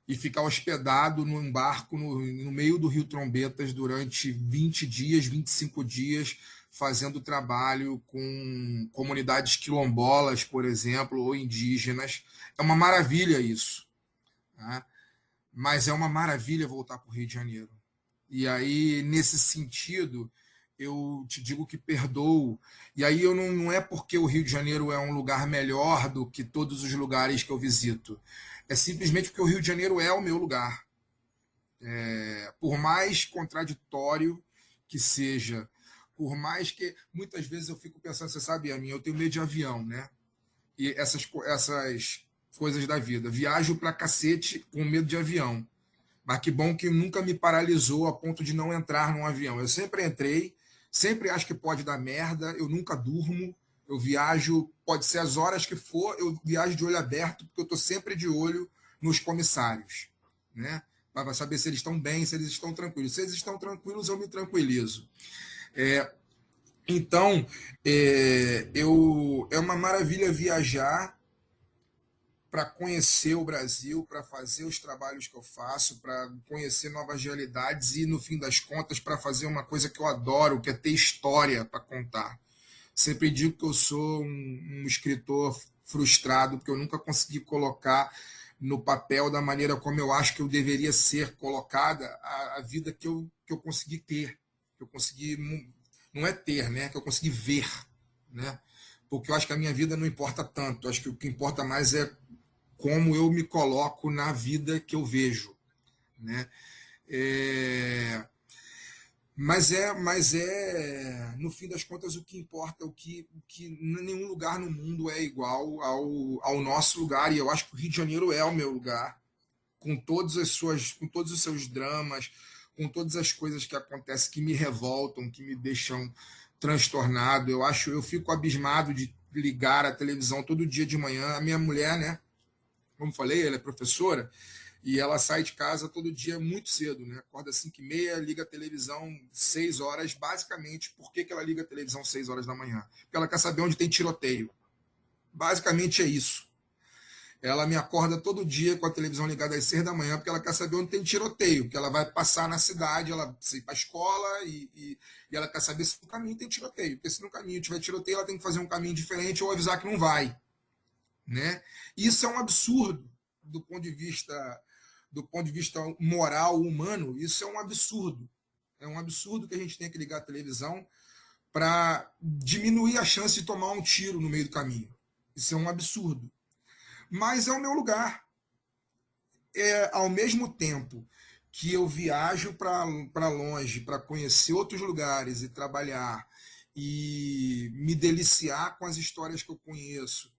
e ficar hospedado num barco no meio do Rio Trombetas durante 20 dias, 25 dias, fazendo trabalho com comunidades quilombolas, por exemplo, ou indígenas. É uma maravilha isso, tá? Mas é uma maravilha voltar para o Rio de Janeiro. E aí, nesse sentido, eu te digo que perdoo. E aí eu não é porque o Rio de Janeiro é um lugar melhor do que todos os lugares que eu visito. É simplesmente porque o Rio de Janeiro é o meu lugar. Por mais contraditório que seja, por mais que muitas vezes eu fico pensando, você sabe, a mim, eu tenho medo de avião, né? E essas coisas da vida. Viajo pra cacete com medo de avião. Mas que bom que nunca me paralisou a ponto de não entrar num avião. Eu sempre entrei, sempre acho que pode dar merda, eu nunca durmo, eu viajo, pode ser as horas que for, eu viajo de olho aberto, porque eu estou sempre de olho nos comissários, né? Para saber se eles estão bem, se eles estão tranquilos. Se eles estão tranquilos, eu me tranquilizo. Então, é uma maravilha viajar para conhecer o Brasil, para fazer os trabalhos que eu faço, para conhecer novas realidades e, no fim das contas, para fazer uma coisa que eu adoro, que é ter história para contar. Sempre digo que eu sou um escritor frustrado, porque eu nunca consegui colocar no papel da maneira como eu acho que eu deveria ser colocada a vida que eu consegui ter, que eu consegui, não é ter, né, que eu consegui ver, né? Porque eu acho que a minha vida não importa tanto, eu acho que o que importa mais é como eu me coloco na vida que eu vejo, né? É, no fim das contas, o que importa, o que nenhum lugar no mundo é igual ao nosso lugar, e eu acho que o Rio de Janeiro é o meu lugar, com todos os seus dramas, com todas as coisas que acontecem que me revoltam, que me deixam transtornado. Eu fico abismado de ligar a televisão todo dia de manhã. A minha mulher, né? Como falei, ela é professora e ela sai de casa todo dia muito cedo, né? Acorda às 5h30, liga a televisão 6 horas. Basicamente, por que ela liga a televisão 6 horas da manhã? Porque ela quer saber onde tem tiroteio. Basicamente é isso. Ela me acorda todo dia com a televisão ligada às 6 da manhã, porque ela quer saber onde tem tiroteio, que ela vai passar na cidade, ela vai ir para a escola e ela quer saber se no caminho tem tiroteio. Porque se no caminho tiver tiroteio, ela tem que fazer um caminho diferente ou avisar que não vai, né? Isso é um absurdo do ponto de vista moral, humano. Isso é um absurdo. É um absurdo que a gente tenha que ligar a televisão para diminuir a chance de tomar um tiro no meio do caminho. Isso é um absurdo. Mas é o meu lugar. Ao mesmo tempo que eu viajo para longe, para conhecer outros lugares e trabalhar e me deliciar com as histórias que eu conheço,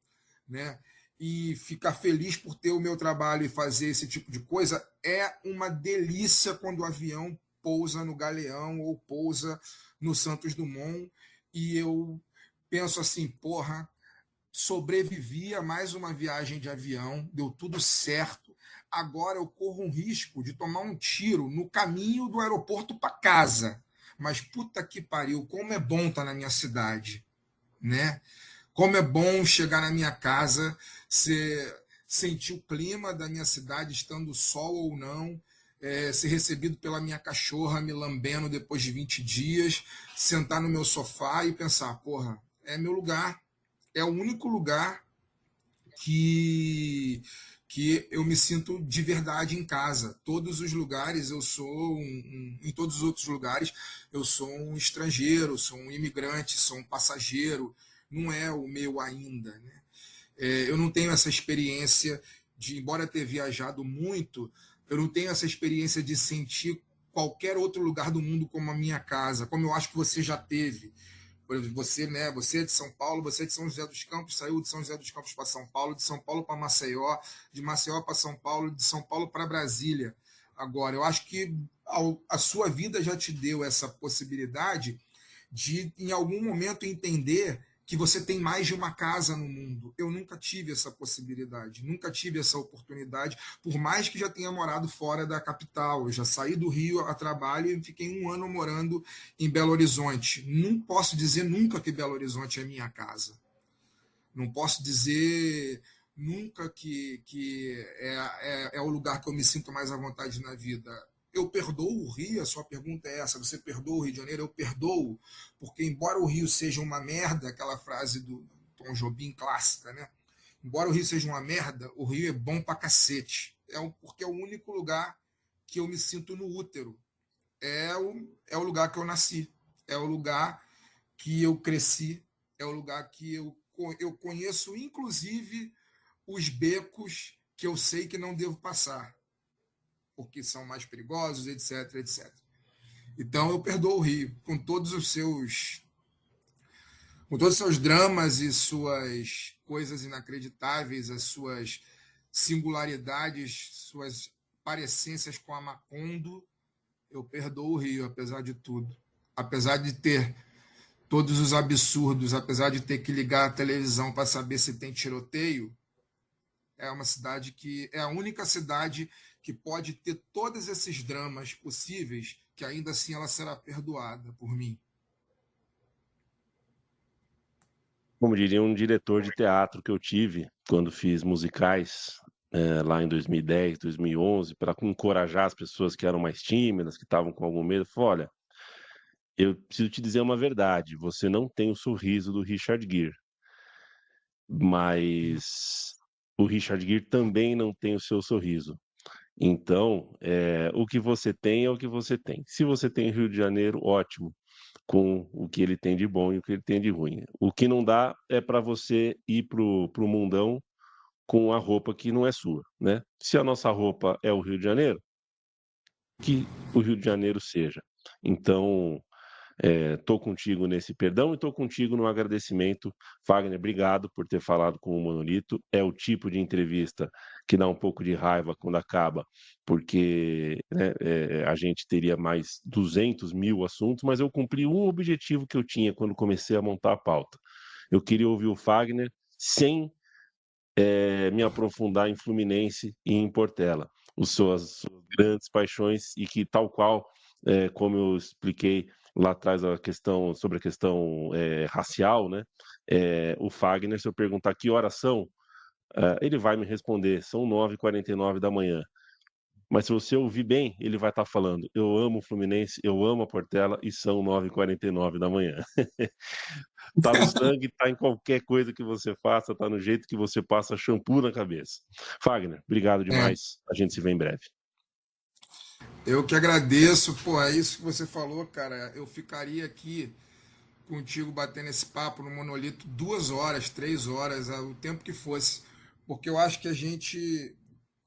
né? E ficar feliz por ter o meu trabalho e fazer esse tipo de coisa, é uma delícia quando o avião pousa no Galeão ou pousa no Santos Dumont e eu penso assim, porra, sobrevivi a mais uma viagem de avião, deu tudo certo. Agora eu corro um risco de tomar um tiro no caminho do aeroporto para casa. Mas puta que pariu, como é bom estar na minha cidade, né? Como é bom chegar na minha casa, sentir o clima da minha cidade, estando sol ou não, ser recebido pela minha cachorra me lambendo depois de 20 dias, sentar no meu sofá e pensar, porra, é meu lugar, é o único lugar que eu me sinto de verdade em casa. Todos os lugares eu sou em todos os outros lugares eu sou um estrangeiro, sou um imigrante, sou um passageiro, não é o meu ainda, né? Eu não tenho essa experiência de, embora ter viajado muito, eu não tenho essa experiência de sentir qualquer outro lugar do mundo como a minha casa, como eu acho que você já teve. Por exemplo, você, né? Você é de São Paulo, você é de São José dos Campos, saiu de São José dos Campos para São Paulo, de São Paulo para Maceió, de Maceió para São Paulo, de São Paulo para Brasília. Agora, eu acho que a sua vida já te deu essa possibilidade de, em algum momento, entender que você tem mais de uma casa no mundo. Eu nunca tive essa possibilidade, nunca tive essa oportunidade, por mais que já tenha morado fora da capital. Eu já saí do Rio a trabalho e fiquei 1 ano morando em Belo Horizonte. Não posso dizer nunca que Belo Horizonte é minha casa. Não posso dizer nunca que é o lugar que eu me sinto mais à vontade na vida. Eu perdoo o Rio, a sua pergunta é essa, você perdoa o Rio de Janeiro? Eu perdoo, porque embora o Rio seja uma merda, aquela frase do Tom Jobim clássica, né? Embora o Rio seja uma merda, o Rio é bom pra cacete. Porque é o único lugar que eu me sinto no útero. É o lugar que eu nasci, é o lugar que eu cresci, é o lugar que eu conheço, inclusive, os becos que eu sei que não devo passar, porque são mais perigosos, etc, etc. Então eu perdoo o Rio, com todos os seus dramas e suas coisas inacreditáveis, as suas singularidades, suas parecências com a Macondo. Eu perdoo o Rio, apesar de tudo. Apesar de ter todos os absurdos, apesar de ter que ligar a televisão para saber se tem tiroteio, é uma cidade que é a única cidade que pode ter todos esses dramas possíveis, que ainda assim ela será perdoada por mim. Como diria um diretor de teatro que eu tive quando fiz musicais lá em 2010, 2011, para encorajar as pessoas que eram mais tímidas, que estavam com algum medo, falou, olha, eu preciso te dizer uma verdade, você não tem o sorriso do Richard Gere, mas o Richard Gere também não tem o seu sorriso. Então, o que você tem é o que você tem. Se você tem Rio de Janeiro, ótimo, com o que ele tem de bom e o que ele tem de ruim. O que não dá é para você ir pro mundão com a roupa que não é sua, né? Se a nossa roupa é o Rio de Janeiro, que o Rio de Janeiro seja. Então, estou contigo nesse perdão e estou contigo no agradecimento. Fagner, obrigado por ter falado com o Monolito. É o tipo de entrevista que dá um pouco de raiva quando acaba, porque né, a gente teria mais 200 mil assuntos, mas eu cumpri um objetivo que eu tinha quando comecei a montar a pauta. Eu queria ouvir o Fagner sem me aprofundar em Fluminense e em Portela, suas grandes paixões e que, tal qual, como eu expliquei lá atrás sobre a questão racial, né? O Fagner, se eu perguntar que horas são, ele vai me responder, são 9h49 da manhã. Mas se você ouvir bem, ele vai estar falando, eu amo o Fluminense, eu amo a Portela e são 9h49 da manhã. Tá no sangue, tá em qualquer coisa que você faça, tá no jeito que você passa shampoo na cabeça. Fagner, obrigado demais. A gente se vê em breve. Eu que agradeço, pô, é isso que você falou, cara. Eu ficaria aqui contigo batendo esse papo no Monolito 2 horas, 3 horas, o tempo que fosse, porque eu acho que a gente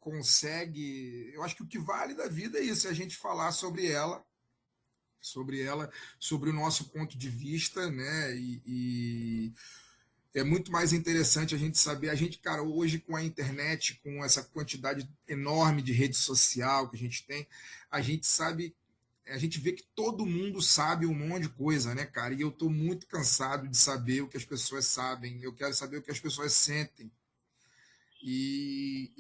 consegue. Eu acho que o que vale da vida é isso, é a gente falar sobre ela, sobre o nosso ponto de vista, né? E é muito mais interessante a gente saber. A gente, cara, hoje com a internet, com essa quantidade enorme de rede social que a gente tem, a gente sabe. A gente vê que todo mundo sabe um monte de coisa, né, cara? E eu tô muito cansado de saber o que as pessoas sabem. Eu quero saber o que as pessoas sentem. E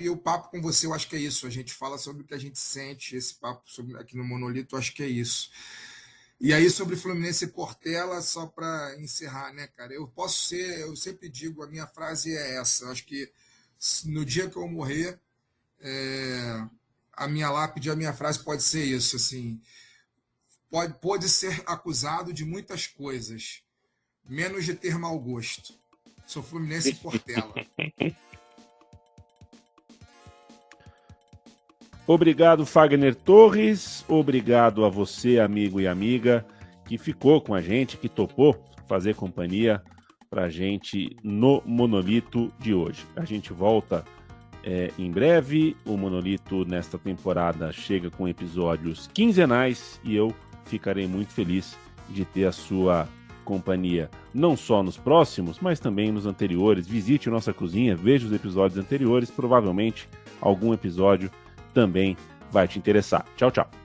o papo com você, eu acho que é isso. A gente fala sobre o que a gente sente. Esse papo aqui no Monolito, eu acho que é isso. E aí, sobre Fluminense e Portela, só para encerrar, né, cara? Eu sempre digo, a minha frase é essa. Eu acho que no dia que eu morrer, a minha lápide, a minha frase pode ser isso, assim, pode ser acusado de muitas coisas, menos de ter mau gosto. Sou Fluminense e Portela. Obrigado, Fagner Torres. Obrigado a você, amigo e amiga, que ficou com a gente, que topou fazer companhia pra gente no Monolito de hoje. A gente volta em breve. O Monolito nesta temporada chega com episódios quinzenais e eu ficarei muito feliz de ter a sua companhia, não só nos próximos, mas também nos anteriores. Visite nossa cozinha, veja os episódios anteriores, provavelmente algum episódio também vai te interessar. Tchau, tchau.